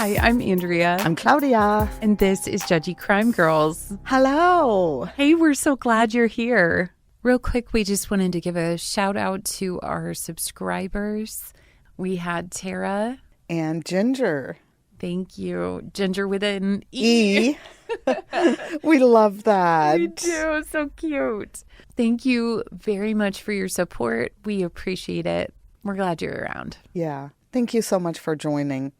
Hi, I'm Andrea. I'm Claudia. And this is Judgy Crime Girls. Hello. Hey, we're so glad you're here. Real quick, we just wanted to give a shout out to our subscribers. We had Tara. And Ginger. Thank you. Ginger with an E. We love that. We do. So cute. Thank you very much for your support. We appreciate it. We're glad you're around. Yeah. Thank you so much for joining.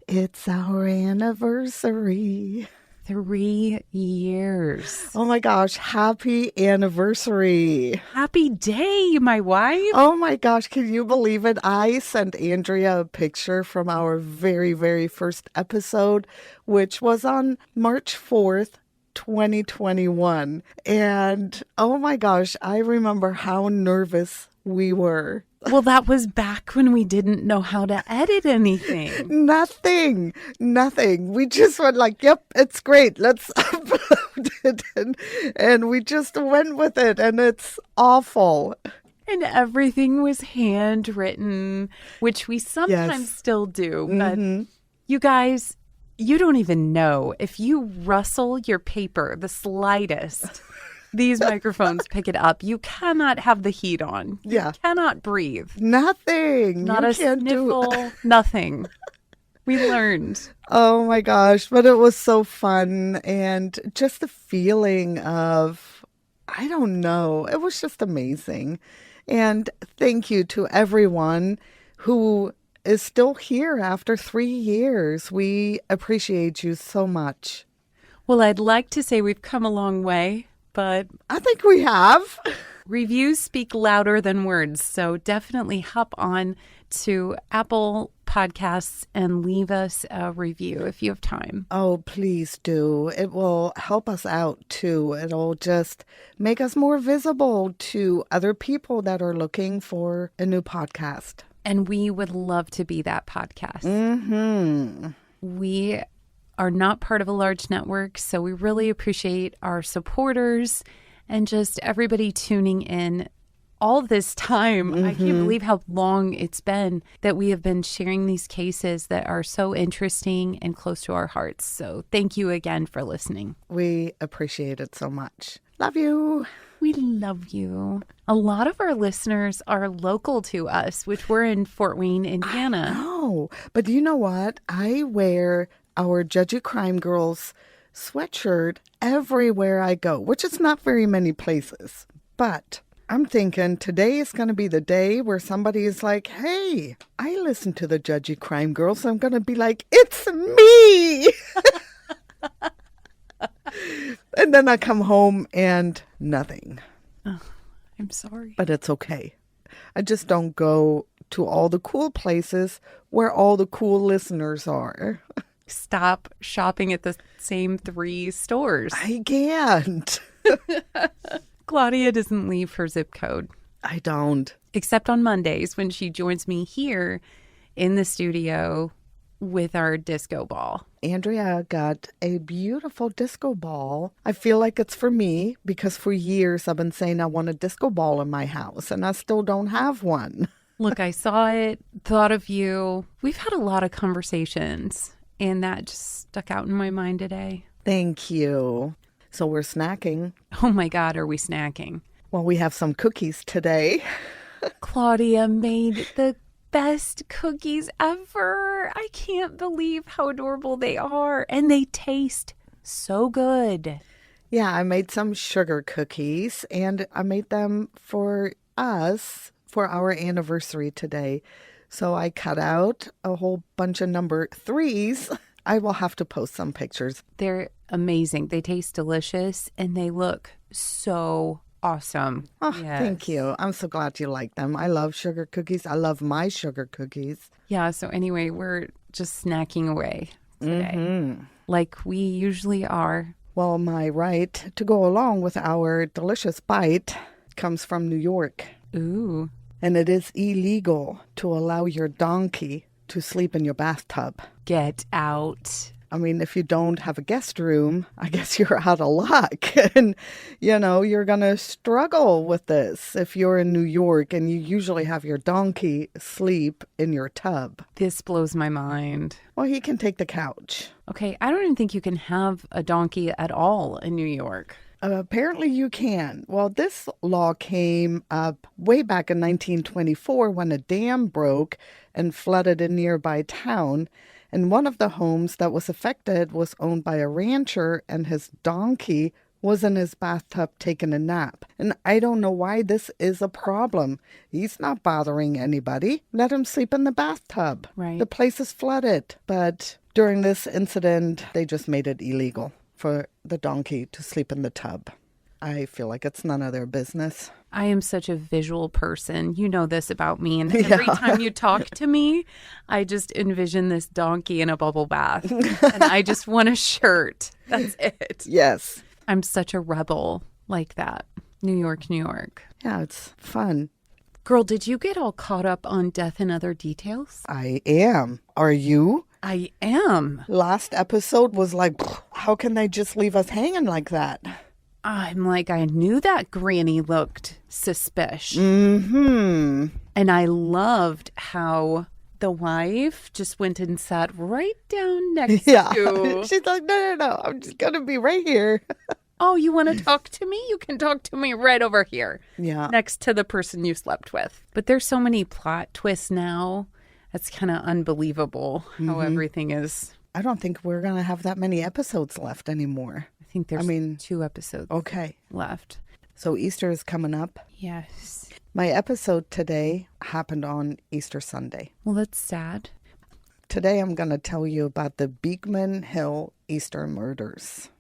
It's our anniversary. 3 years. Oh my gosh. Happy anniversary. Happy day, my wife. Oh my gosh. Can you believe it? I sent Andrea a picture from our very, very first episode, which was on March 4th. 2021. And oh my gosh, I remember how nervous we were. Well, that was back when we didn't know how to edit anything. Nothing. We just went like, yep, it's great. Let's upload it. And we just went with it. And it's awful. And everything was handwritten, which we sometimes still do. But you guys, you don't even know. If you rustle your paper the slightest, these microphones pick it up. You cannot have the heat on. Yeah. You cannot breathe. Nothing. Not a sniffle. Nothing. We learned. Oh my gosh. But it was so fun. And just the feeling of, I don't know. It was just amazing. And thank you to everyone who is still here after 3 years. We appreciate you so much. Well, I'd like to say we've come a long way, but I think we have. Reviews speak louder than words, so definitely hop on to Apple Podcasts and leave us a review if you have time. Oh, please do. It will help us out too. It'll just make us more visible to other people that are looking for a new podcast. And we would love to be that podcast. We are not part of a large network, so we really appreciate our supporters and just everybody tuning in all this time. I can't believe how long it's been that we have been sharing these cases that are so interesting and close to our hearts. So thank you again for listening. We appreciate it so much. Love you. We love you. A lot of our listeners are local to us, which we're in Fort Wayne, Indiana. Oh, but you know what? I wear our Judgy Crime Girls sweatshirt everywhere I go, which is not very many places. But I'm thinking today is going to be the day where somebody is like, hey, I listen to the Judgy Crime Girls. I'm going to be like, it's me. And then I come home and nothing. Oh, I'm sorry. But it's okay. I just don't go to all the cool places where all the cool listeners are. Stop shopping at the same 3 stores. I can't. Claudia doesn't leave her zip code. I don't. Except on Mondays when she joins me here in the studio with our disco ball. Andrea got a beautiful disco ball. I feel like it's for me because for years I've been saying I want a disco ball in my house and I still don't have one. Look, I saw it, thought of you. We've had a lot of conversations and that just stuck out in my mind today. Thank you. So we're snacking. Oh my God, are we snacking? Well, we have some cookies today. Claudia made the best cookies ever. I can't believe how adorable they are. And they taste so good. Yeah, I made some sugar cookies and I made them for us for our anniversary today. So I cut out a whole bunch of number 3s. I will have to post some pictures. They're amazing. They taste delicious and they look so awesome. Oh, yes. Thank you. I'm so glad you like them. I love sugar cookies. I love my sugar cookies. Yeah, so anyway, we're just snacking away today, like we usually are. Well, my right to go along with our delicious bite comes from New York. Ooh. And it is illegal to allow your donkey to sleep in your bathtub. Get out. I mean, if you don't have a guest room, I guess you're out of luck. And, you're going to struggle with this if you're in New York and you usually have your donkey sleep in your tub. This blows my mind. Well, he can take the couch. Okay, I don't even think you can have a donkey at all in New York. Apparently you can. Well, this law came up way back in 1924 when a dam broke and flooded a nearby town. And one of the homes that was affected was owned by a rancher, and his donkey was in his bathtub taking a nap. And I don't know why this is a problem. He's not bothering anybody. Let him sleep in the bathtub. Right. The place is flooded. But during this incident, they just made it illegal for the donkey to sleep in the tub. I feel like it's none of their business. I am such a visual person. You know this about me. And every time you talk to me, I just envision this donkey in a bubble bath. And I just want a shirt. That's it. Yes. I'm such a rebel like that. New York, New York. Yeah, it's fun. Girl, did you get all caught up on Death and Other Details? I am. Are you? I am. Last episode was like, how can they just leave us hanging like that? I'm like, I knew that granny looked suspicious. Mm-hmm. And I loved how the wife just went and sat right down next to... She's like, no, I'm just going to be right here. Oh, you want to talk to me? You can talk to me right over here. Yeah. Next to the person you slept with. But there's so many plot twists now. It's kind of unbelievable how everything is. I don't think we're going to have that many episodes left anymore. I think there's 2 episodes left. So Easter is coming up. Yes. My episode today happened on Easter Sunday. Well, that's sad. Today I'm going to tell you about the Beekman Hill Easter murders.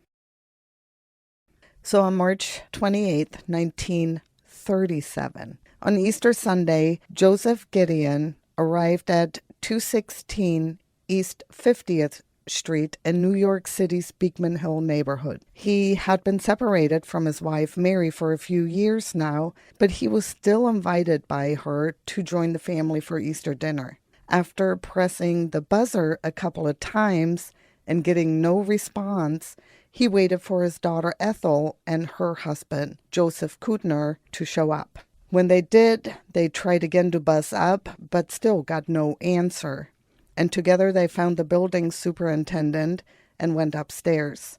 So on March 28th, 1937, on Easter Sunday, Joseph Gedeon arrived at 216 East 50th Street in New York City's Beekman Hill neighborhood. He had been separated from his wife Mary for a few years now, but he was still invited by her to join the family for Easter dinner. After pressing the buzzer a couple of times and getting no response, he waited for his daughter Ethel and her husband, Joseph Kudner, to show up. When they did, they tried again to buzz up, but still got no answer. And together they found the building superintendent and went upstairs.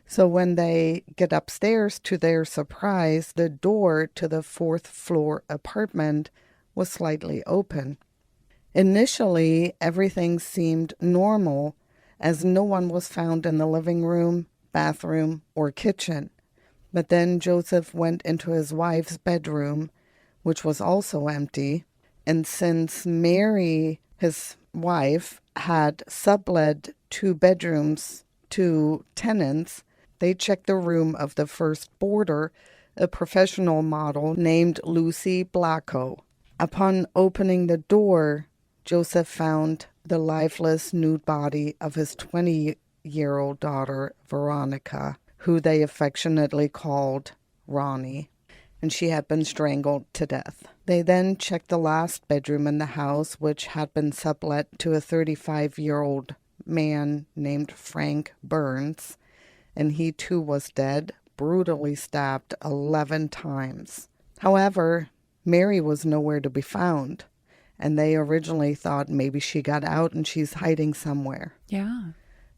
So when they get upstairs, to their surprise, the door to the 4th floor apartment was slightly open. Initially, everything seemed normal, as no one was found in the living room, bathroom, or kitchen. But then Joseph went into his wife's bedroom, which was also empty, and since Mary, his wife, had sublet 2 bedrooms to tenants, they checked the room of the first boarder, a professional model named Lucy Blacko. Upon opening the door, Joseph found the lifeless nude body of his 20-year-old daughter, Veronica, who they affectionately called Ronnie, and she had been strangled to death. They then checked the last bedroom in the house, which had been sublet to a 35-year-old man named Frank Byrnes, and he too was dead, brutally stabbed 11 times. However, Mary was nowhere to be found, and they originally thought maybe she got out and she's hiding somewhere. Yeah.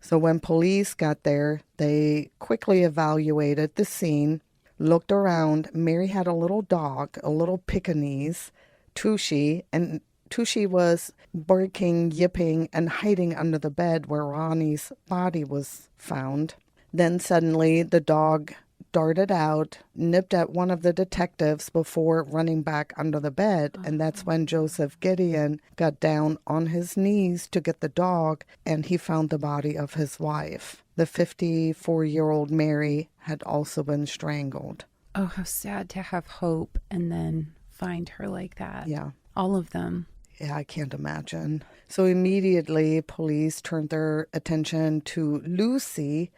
So when police got there, they quickly evaluated the scene, looked around. Mary had a little dog, a little Pekingese, Tushy, and Tushy was barking, yipping, and hiding under the bed where Ronnie's body was found. Then suddenly the dog darted out, nipped at one of the detectives before running back under the bed. And that's when Joseph Gedeon got down on his knees to get the dog, and he found the body of his wife. The 54-year-old Mary had also been strangled. Oh, how sad to have hope and then find her like that. Yeah. All of them. Yeah, I can't imagine. So immediately, police turned their attention to Lucy,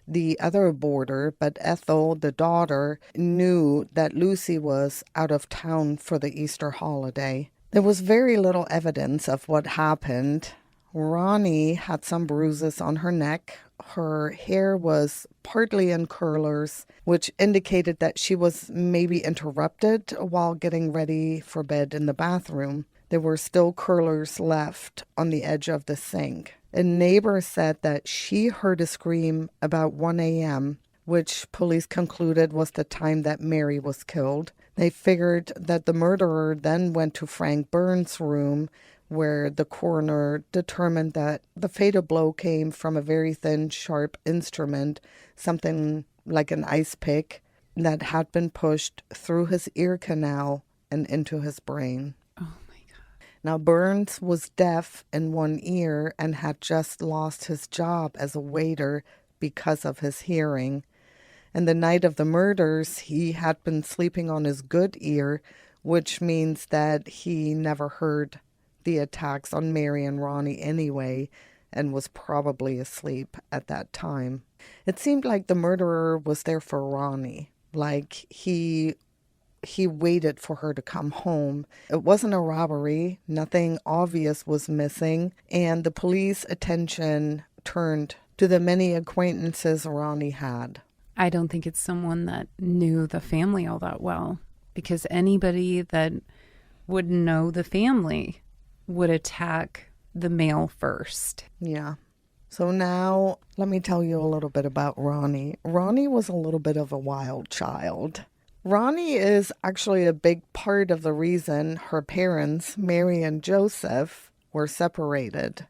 the other boarder, but Ethel, the daughter, knew that Lucy was out of town for the Easter holiday. There was very little evidence of what happened. Ronnie had some bruises on her neck, her hair was partly in curlers, which indicated that she was maybe interrupted while getting ready for bed in the bathroom. There were still curlers left on the edge of the sink. A neighbor said that she heard a scream about 1 a.m., which police concluded was the time that Mary was killed. They figured that the murderer then went to Frank Byrnes' room, where the coroner determined that the fatal blow came from a very thin, sharp instrument, something like an icepick, that had been pushed through his ear canal and into his brain. Oh, my God. Now, Byrnes was deaf in one ear and had just lost his job as a waiter because of his hearing. And the night of the murders, he had been sleeping on his good ear, which means that he never heard the attacks on Mary and Ronnie anyway, and was probably asleep at that time. It seemed like the murderer was there for Ronnie, like he waited for her to come home. It wasn't a robbery, nothing obvious was missing, and the police attention turned to the many acquaintances Ronnie had. I don't think it's someone that knew the family all that well, because anybody that would know the family would attack the male first. Yeah. So now let me tell you a little bit about Ronnie. Ronnie was a little bit of a wild child. Ronnie is actually a big part of the reason her parents, Mary and Joseph, were separated.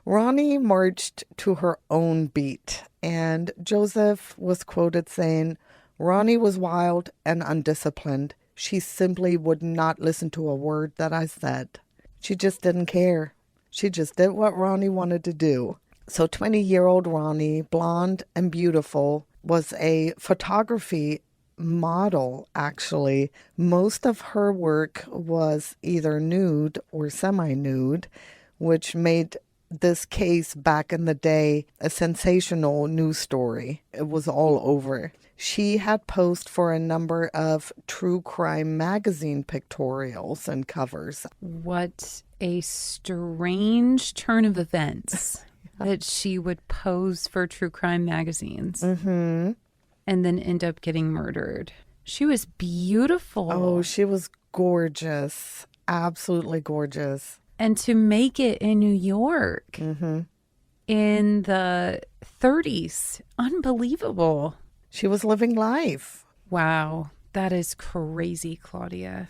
Ronnie marched to her own beat, and Joseph was quoted saying, "Ronnie was wild and undisciplined. She simply would not listen to a word that I said. She just didn't care. She just did what Ronnie wanted to do." So 20-year-old Ronnie, blonde and beautiful, was a photography model, actually. Most of her work was either nude or semi-nude, which made this case back in the day a sensational news story. It was all over. She had posed for a number of true crime magazine pictorials and covers. What a strange turn of events that she would pose for true crime magazines and then end up getting murdered. She was beautiful. Oh, she was gorgeous. Absolutely gorgeous. And to make it in New York in the 30s, unbelievable. She was living life. Wow, that is crazy, Claudia.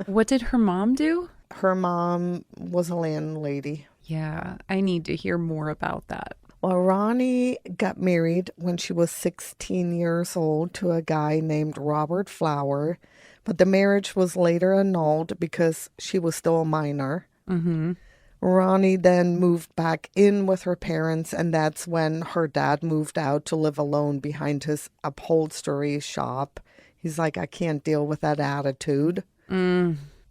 What did her mom do? Her mom was a landlady. Yeah, I need to hear more about that. Well, Ronnie got married when she was 16 years old to a guy named Robert Flower, but the marriage was later annulled because she was still a minor. Ronnie then moved back in with her parents, and that's when her dad moved out to live alone behind his upholstery shop. He's like, I can't deal with that attitude.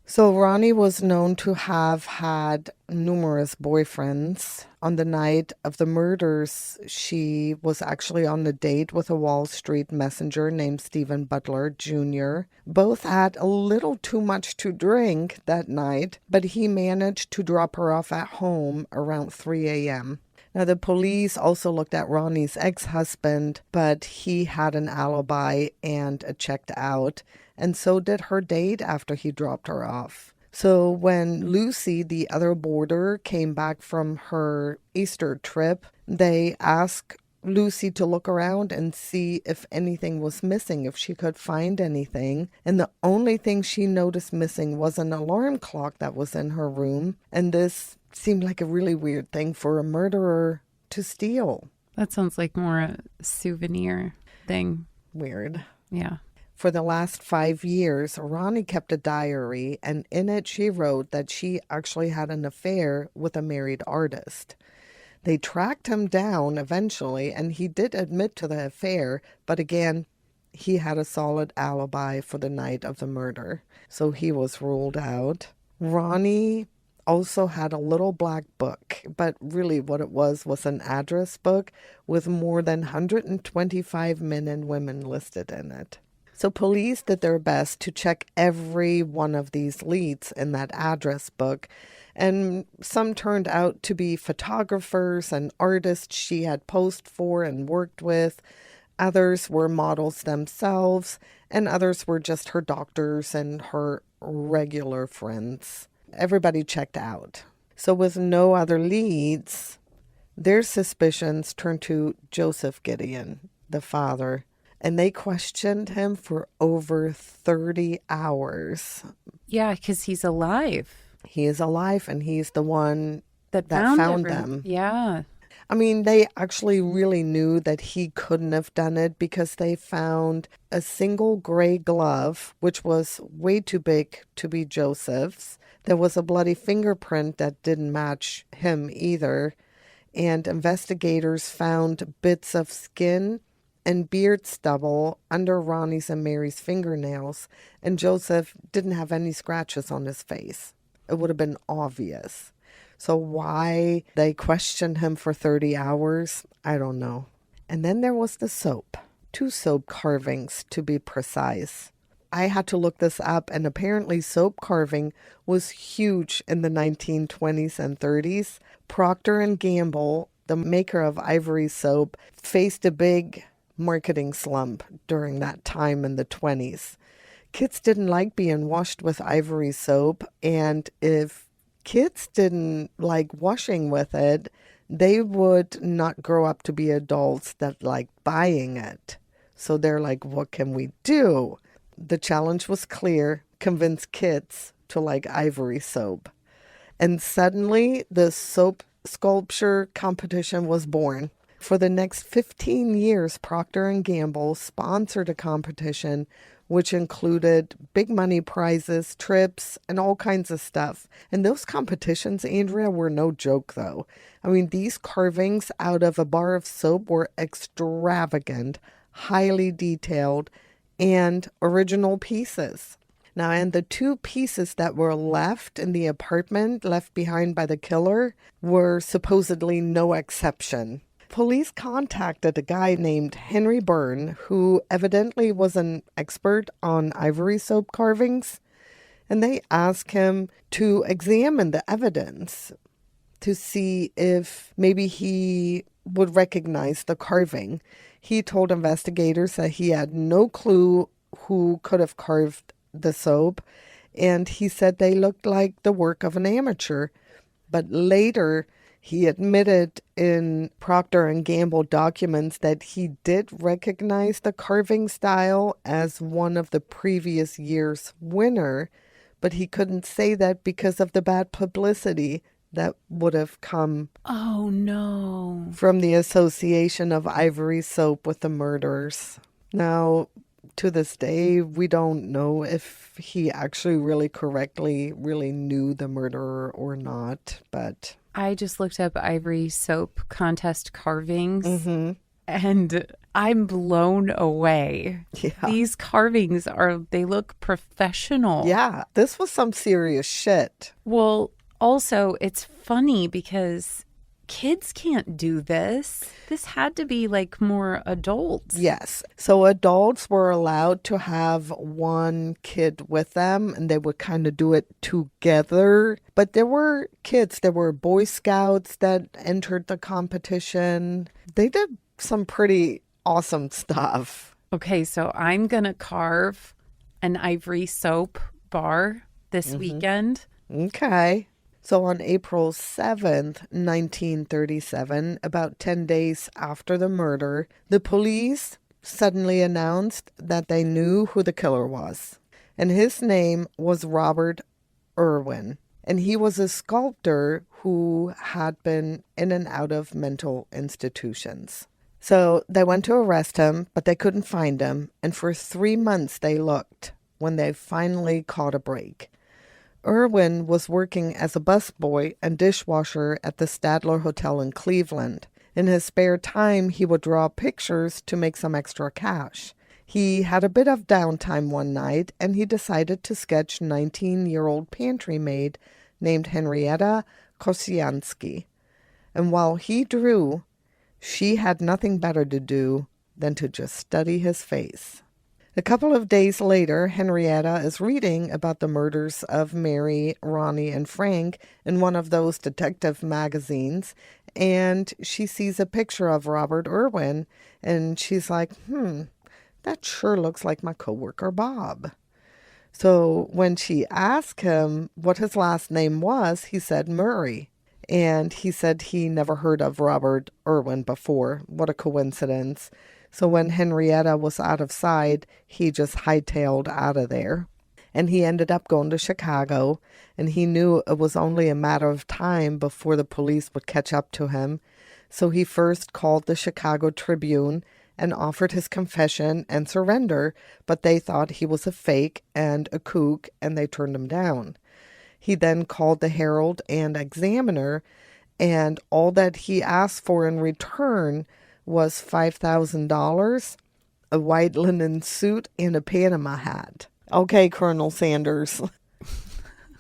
So Ronnie was known to have had numerous boyfriends. On the night of the murders, she was actually on a date with a Wall Street messenger named Stephen Butler Jr. Both had a little too much to drink that night, but he managed to drop her off at home around 3 a.m. Now, the police also looked at Ronnie's ex-husband, but he had an alibi and checked out, and so did her date after he dropped her off. So when Lucy, the other boarder, came back from her Easter trip, they asked Lucy to look around and see if anything was missing, if she could find anything. And the only thing she noticed missing was an alarm clock that was in her room. And this seemed like a really weird thing for a murderer to steal. That sounds like more a souvenir thing. Weird. Yeah. For the last 5 years, Ronnie kept a diary, and in it she wrote that she actually had an affair with a married artist. They tracked him down eventually, and he did admit to the affair, but again, he had a solid alibi for the night of the murder, so he was ruled out. Ronnie also had a little black book, but really what it was an address book with more than 125 men and women listed in it. So police did their best to check every one of these leads in that address book, and some turned out to be photographers and artists she had posed for and worked with. Others were models themselves, and others were just her doctors and her regular friends. Everybody checked out. So with no other leads, their suspicions turned to Joseph Gedeon, the father, and they questioned him for over 30 hours. Yeah, because he's alive. He is alive, and he's the one that found them. Yeah. I mean, they actually really knew that he couldn't have done it because they found a single gray glove, which was way too big to be Joseph's. There was a bloody fingerprint that didn't match him either. And investigators found bits of skin and beard stubble under Ronnie's and Mary's fingernails. And Joseph didn't have any scratches on his face. It would have been obvious. So why they questioned him for 30 hours, I don't know. And then there was the soap. 2 soap carvings, to be precise. I had to look this up, and apparently soap carving was huge in the 1920s and 30s. Procter & Gamble, the maker of Ivory soap, faced a big marketing slump during that time in the 20s. Kids didn't like being washed with Ivory soap, and if kids didn't like washing with it, they would not grow up to be adults that liked buying it. So they're like, what can we do? The challenge was clear: convince kids to like Ivory soap. And suddenly the soap sculpture competition was born. For the next 15 years, Procter & Gamble sponsored a competition which included big money prizes, trips, and all kinds of stuff. And those competitions, Andrea, were no joke, though. I mean, these carvings out of a bar of soap were extravagant, highly detailed, and original pieces. Now, and the 2 pieces that were left in the apartment, left behind by the killer, were supposedly no exception. Police contacted a guy named Henry Byrnes, who evidently was an expert on ivory soap carvings, and they asked him to examine the evidence to see if maybe he would recognize the carving. He told investigators that he had no clue who could have carved the soap, and he said they looked like the work of an amateur. But later, he admitted in Procter & Gamble documents that he did recognize the carving style as one of the previous year's winner, but he couldn't say that because of the bad publicity that would have come Oh, no. from the association of Ivory soap with the murders. Now, to this day, we don't know if he actually really correctly knew the murderer or not, but I just looked up Ivory soap contest carvings, mm-hmm. and I'm blown away. Yeah. These carvings they look professional. Yeah, this was some serious shit. Well, also, it's funny because kids can't do this. This had to be like more adults. Yes. So adults were allowed to have one kid with them, and they would kind of do it together. But there were kids, there were Boy Scouts that entered the competition. They did some pretty awesome stuff. Okay, so I'm going to carve an Ivory soap bar this weekend. Okay. So on April 7th, 1937, about 10 days after the murder, the police suddenly announced that they knew who the killer was. And his name was Robert Irwin. And he was a sculptor who had been in and out of mental institutions. So they went to arrest him, but they couldn't find him. And for 3 months they looked when they finally caught a break. Irwin was working as a busboy and dishwasher at the Stadler Hotel in Cleveland. In his spare time, he would draw pictures to make some extra cash. He had a bit of downtime one night, and he decided to sketch 19-year-old pantry maid named Henrietta Kosiansky. And while he drew, she had nothing better to do than to just study his face. A couple of days later, Henrietta is reading about the murders of Mary, Ronnie, and Frank in one of those detective magazines, and she sees a picture of Robert Irwin, and she's like, that sure looks like my coworker Bob. So when she asked him what his last name was, he said Murray. And he said he never heard of Robert Irwin before. What a coincidence. So when Henrietta was out of sight, he just hightailed out of there. And he ended up going to Chicago, and he knew it was only a matter of time before the police would catch up to him. So he first called the Chicago Tribune and offered his confession and surrender, but they thought he was a fake and a kook, and they turned him down. He then called the Herald and Examiner, and all that he asked for in return was $5,000, a white linen suit, and a Panama hat. Okay, Colonel Sanders.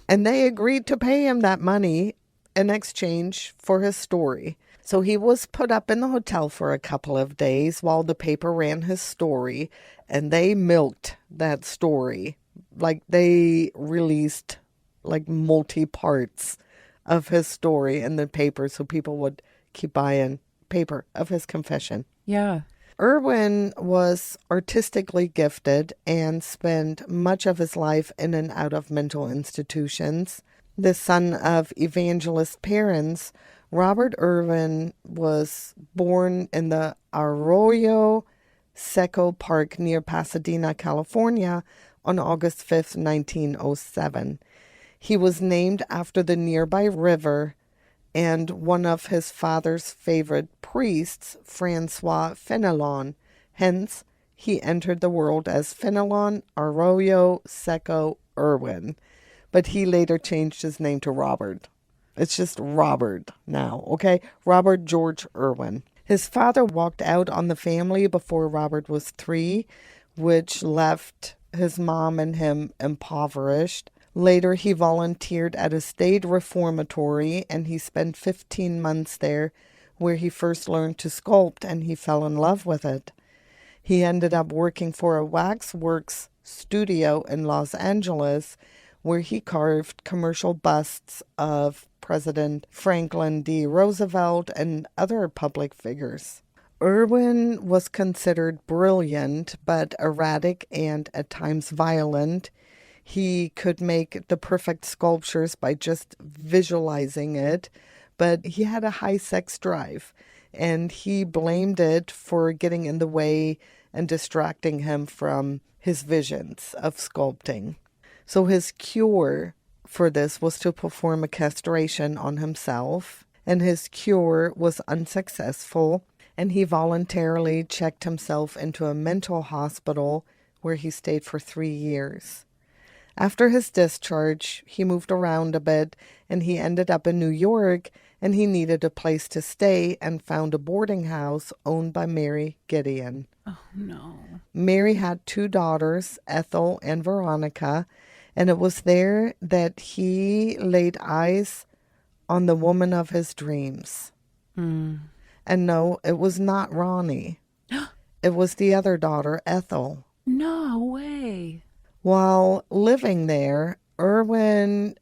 And they agreed to pay him that money in exchange for his story. So he was put up in the hotel for a couple of days while the paper ran his story, and they milked that story. Like, they released like multi-parts of his story in the paper so people would keep buying paper of his confession. Yeah. Irwin was artistically gifted and spent much of his life in and out of mental institutions. The son of evangelist parents, Robert Irwin was born in the Arroyo Seco Park near Pasadena, California on August 5th, 1907. He was named after the nearby river and one of his father's favorite priests, Francois Fenelon. Hence, he entered the world as Fenelon Arroyo Seco Irwin. But he later changed his name to Robert. It's just Robert now, okay? Robert George Irwin. His father walked out on the family before Robert was 3, which left his mom and him impoverished. Later, he volunteered at a state reformatory, and he spent 15 months there, where he first learned to sculpt, and he fell in love with it. He ended up working for a waxworks studio in Los Angeles, where he carved commercial busts of President Franklin D. Roosevelt and other public figures. Irwin was considered brilliant, but erratic and at times violent. He could make the perfect sculptures by just visualizing it, but he had a high sex drive, and he blamed it for getting in the way and distracting him from his visions of sculpting. So his cure for this was to perform a castration on himself, and his cure was unsuccessful, and he voluntarily checked himself into a mental hospital where he stayed for 3 years. After his discharge, he moved around a bit, and he ended up in New York, and he needed a place to stay and found a boarding house owned by Mary Gedeon. Oh, no. Mary had 2 daughters, Ethel and Veronica, and it was there that he laid eyes on the woman of his dreams. And no, it was not Ronnie. It was the other daughter, Ethel. No way. While living there, Irwin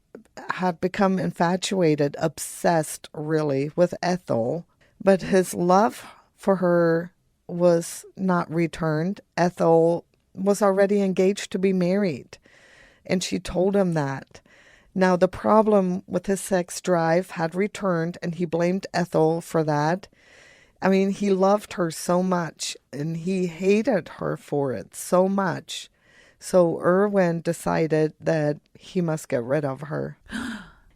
had become infatuated, obsessed really, with Ethel, but his love for her was not returned. Ethel was already engaged to be married, and she told him that. Now, the problem with his sex drive had returned, and he blamed Ethel for that. I mean, he loved her so much, and he hated her for it so much. So Irwin decided that he must get rid of her.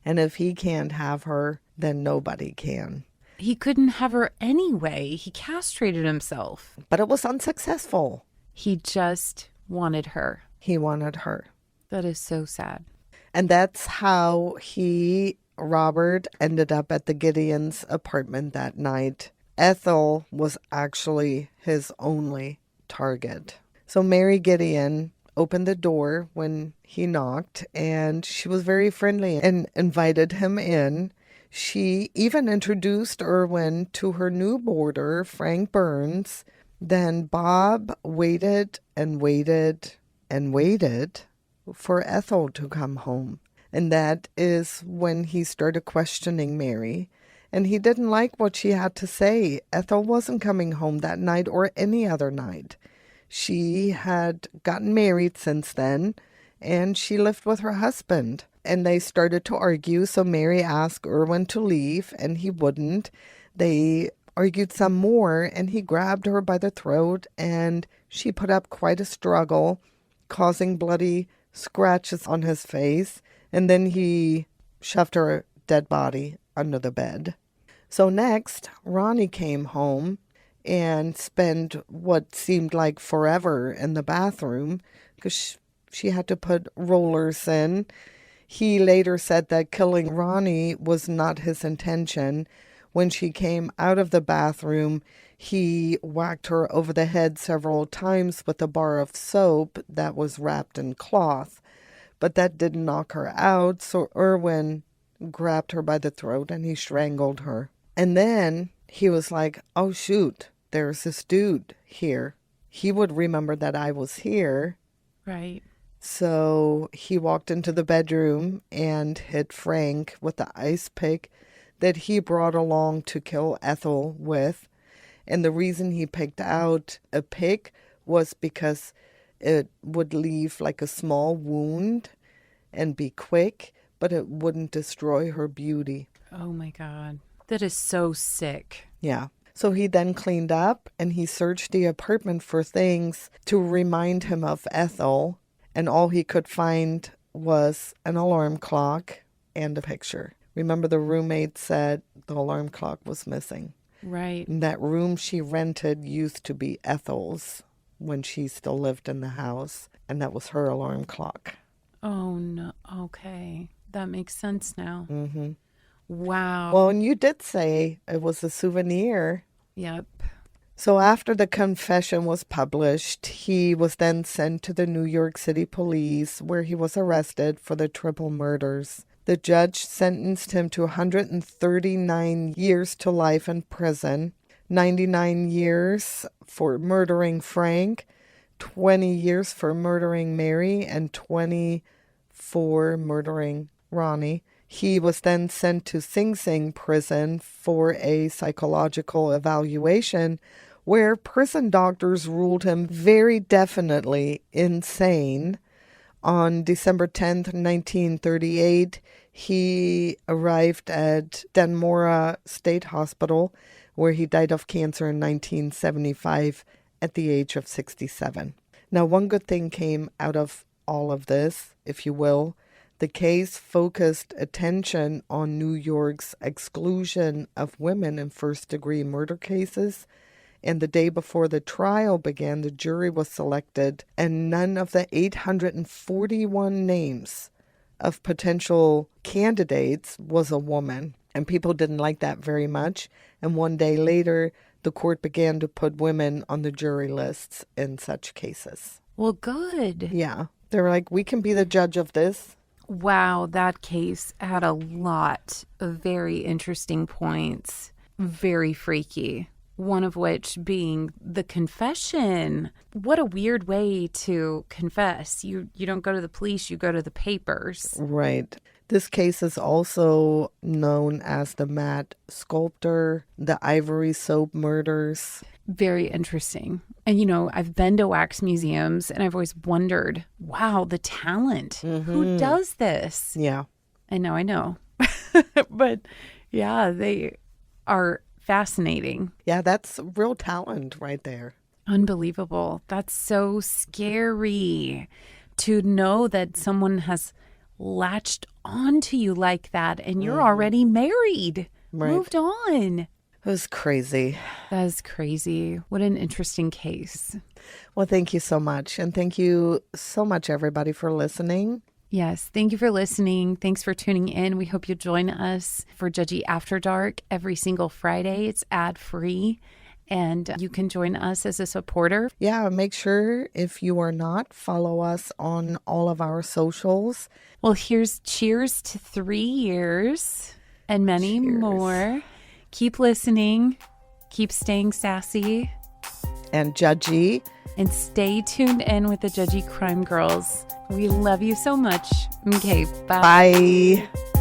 And if he can't have her, then nobody can. He couldn't have her anyway. He castrated himself. But it was unsuccessful. He just wanted her. He wanted her. That is so sad. And that's how Robert, ended up at the Gedeon's apartment that night. Ethel was actually his only target. So Mary Gedeon opened the door when he knocked, and she was very friendly and invited him in. She even introduced Irwin to her new boarder, Frank Byrnes, Then Bob waited and waited and waited for Ethel to come home. And that is when he started questioning Mary. And he didn't like what she had to say. Ethel wasn't coming home that night or any other night. She had gotten married since then, and she lived with her husband. And they started to argue, so Mary asked Irwin to leave, and he wouldn't. They argued some more, and he grabbed her by the throat, and she put up quite a struggle, causing bloody scratches on his face. And then he shoved her dead body under the bed. So next, Ronnie came home and spent what seemed like forever in the bathroom because she had to put rollers in. He later said that killing Ronnie was not his intention. When she came out of the bathroom, he whacked her over the head several times with a bar of soap that was wrapped in cloth. But that didn't knock her out, so Irwin grabbed her by the throat and he strangled her. And then he was like, oh shoot, there's this dude here. He would remember that I was here. Right. So he walked into the bedroom and hit Frank with the ice pick that he brought along to kill Ethel with. And the reason he picked out a pick was because it would leave like a small wound and be quick, but it wouldn't destroy her beauty. Oh my God. That is so sick. Yeah. So he then cleaned up and he searched the apartment for things to remind him of Ethel. And all he could find was an alarm clock and a picture. Remember, the roommate said the alarm clock was missing. Right. And that room she rented used to be Ethel's when she still lived in the house. And that was her alarm clock. Oh, no. Okay. That makes sense now. Mm-hmm. Wow. Well, and you did say it was a souvenir. Yep. So after the confession was published, he was then sent to the New York City police, where he was arrested for the triple murders. The judge sentenced him to 139 years to life in prison, 99 years for murdering Frank, 20 years for murdering Mary, and 20 for murdering Ronnie. He was then sent to Sing Sing prison for a psychological evaluation, where prison doctors ruled him very definitely insane. On December 10th, 1938, he arrived at Danmora State Hospital, where he died of cancer in 1975 at the age of 67. Now, one good thing came out of all of this, if you will. The case focused attention on New York's exclusion of women in first-degree murder cases. And the day before the trial began, the jury was selected, and none of the 841 names of potential candidates was a woman. And people didn't like that very much. And one day later, the court began to put women on the jury lists in such cases. Well, good. Yeah. They're like, we can be the judge of this. Wow, that case had a lot of very interesting points. Very freaky. One of which being the confession. What a weird way to confess. You don't go to the police, you go to the papers. Right. This case is also known as the Mad Sculptor, the Ivory Soap murders. Very interesting. And, I've been to wax museums and I've always wondered, wow, the talent. Mm-hmm. Who does this? Yeah. And now I know. But, yeah, they are fascinating. Yeah, that's real talent right there. Unbelievable. That's so scary to know that someone has latched onto you like that and you're already married. Right. Moved on. It was crazy. That is crazy. What an interesting case. Well, thank you so much. And thank you so much, everybody, for listening. Yes, thank you for listening. Thanks for tuning in. We hope you'll join us for Judgy After Dark every single Friday. It's ad-free, and you can join us as a supporter. Yeah, make sure, if you are not, follow us on all of our socials. Well, here's cheers to 3 years and many more. Keep listening. Keep staying sassy. and Judgy. And stay tuned in with the Judgy Crime Girls. We love you so much. Okay, bye. Bye.